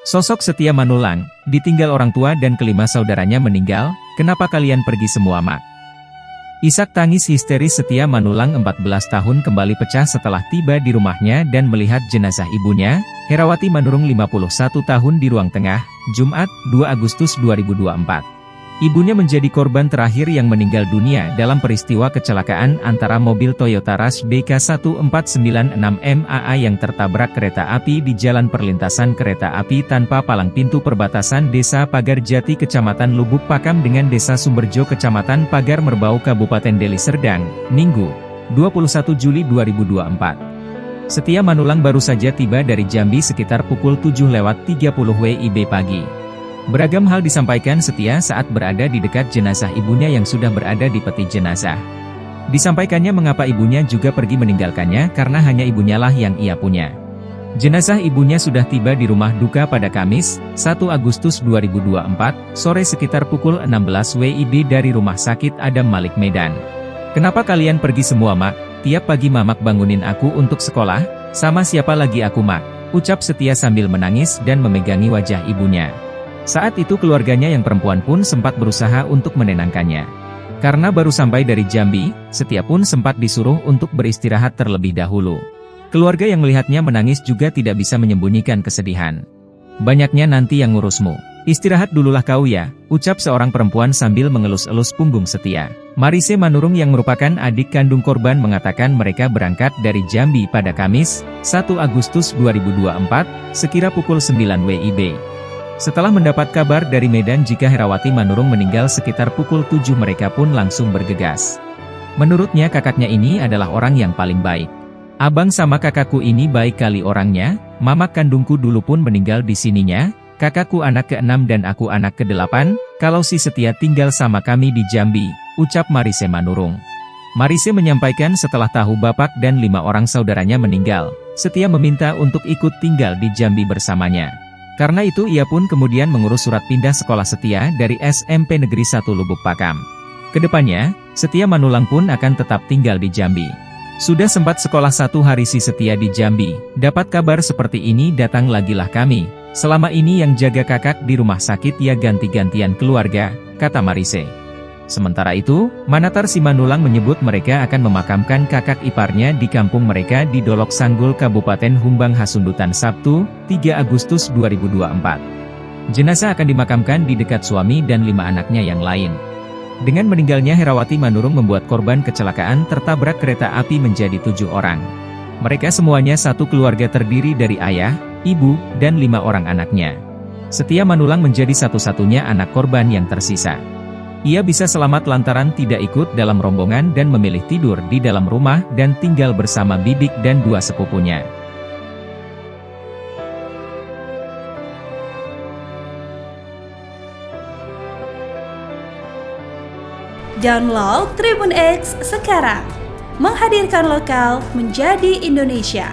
Sosok Setia Manulang, ditinggal orang tua dan kelima saudaranya meninggal, kenapa kalian pergi semua mak? Isak tangis histeris Setia Manulang 14 tahun kembali pecah setelah tiba di rumahnya dan melihat jenazah ibunya, Herawati Manurung 51 tahun di ruang tengah, Jumat, 2 Agustus 2024. Ibunya menjadi korban terakhir yang meninggal dunia dalam peristiwa kecelakaan antara mobil Toyota Rush BK1496MAA yang tertabrak kereta api di Jalan Perlintasan Kereta Api tanpa palang pintu perbatasan Desa Pagar Jati Kecamatan Lubuk Pakam dengan Desa Sumberjo Kecamatan Pagar Merbau Kabupaten Deli Serdang, Minggu, 21 Juli 2024. Setia Manulang baru saja tiba dari Jambi sekitar pukul 7.30 WIB pagi. Beragam hal disampaikan Setia saat berada di dekat jenazah ibunya yang sudah berada di peti jenazah. Disampaikannya mengapa ibunya juga pergi meninggalkannya karena hanya ibunya lah yang ia punya. Jenazah ibunya sudah tiba di rumah duka pada Kamis, 1 Agustus 2024, sore sekitar pukul 16 WIB dari Rumah Sakit Adam Malik Medan. Kenapa kalian pergi semua mak? Tiap pagi mamak bangunin aku untuk sekolah, sama siapa lagi aku mak? Ucap Setia sambil menangis dan memegangi wajah ibunya. Saat itu keluarganya yang perempuan pun sempat berusaha untuk menenangkannya. Karena baru sampai dari Jambi, Setia pun sempat disuruh untuk beristirahat terlebih dahulu. Keluarga yang melihatnya menangis juga tidak bisa menyembunyikan kesedihan. Banyaknya nanti yang ngurusmu. Istirahat dululah kau ya, ucap seorang perempuan sambil mengelus-elus punggung Setia. Marise Manurung yang merupakan adik kandung korban mengatakan mereka berangkat dari Jambi pada Kamis, 1 Agustus 2024, sekira pukul 9 WIB. Setelah mendapat kabar dari Medan jika Herawati Manurung meninggal sekitar pukul 7 mereka pun langsung bergegas. Menurutnya kakaknya ini adalah orang yang paling baik. Abang sama kakakku ini baik kali orangnya, mamak kandungku dulu pun meninggal di sininya, kakakku anak ke-6 dan aku anak ke-8, kalau si Setia tinggal sama kami di Jambi, ucap Marise Manurung. Marise menyampaikan setelah tahu bapak dan 5 orang saudaranya meninggal, Setia meminta untuk ikut tinggal di Jambi bersamanya. Karena itu ia pun kemudian mengurus surat pindah sekolah Setia dari SMP Negeri 1 Lubuk Pakam. Kedepannya, Setia Manulang pun akan tetap tinggal di Jambi. Sudah sempat sekolah 1 hari si Setia di Jambi, dapat kabar seperti ini datang lagilah kami. Selama ini yang jaga kakak di rumah sakit ya ganti-gantian keluarga, kata Marise. Sementara itu, Manatar Simanulang menyebut mereka akan memakamkan kakak iparnya di kampung mereka di Dolok Sanggul Kabupaten Humbang Hasundutan Sabtu, 3 Agustus 2024. Jenazah akan dimakamkan di dekat suami dan 5 anaknya yang lain. Dengan meninggalnya Herawati Manurung membuat korban kecelakaan tertabrak kereta api menjadi 7 orang. Mereka semuanya satu keluarga terdiri dari ayah, ibu, dan 5 orang anaknya. Setia Manulang menjadi satu-satunya anak korban yang tersisa. Ia bisa selamat lantaran tidak ikut dalam rombongan dan memilih tidur di dalam rumah dan tinggal bersama bibi dan 2 sepupunya. Download Tribun X sekarang, menghadirkan lokal menjadi Indonesia.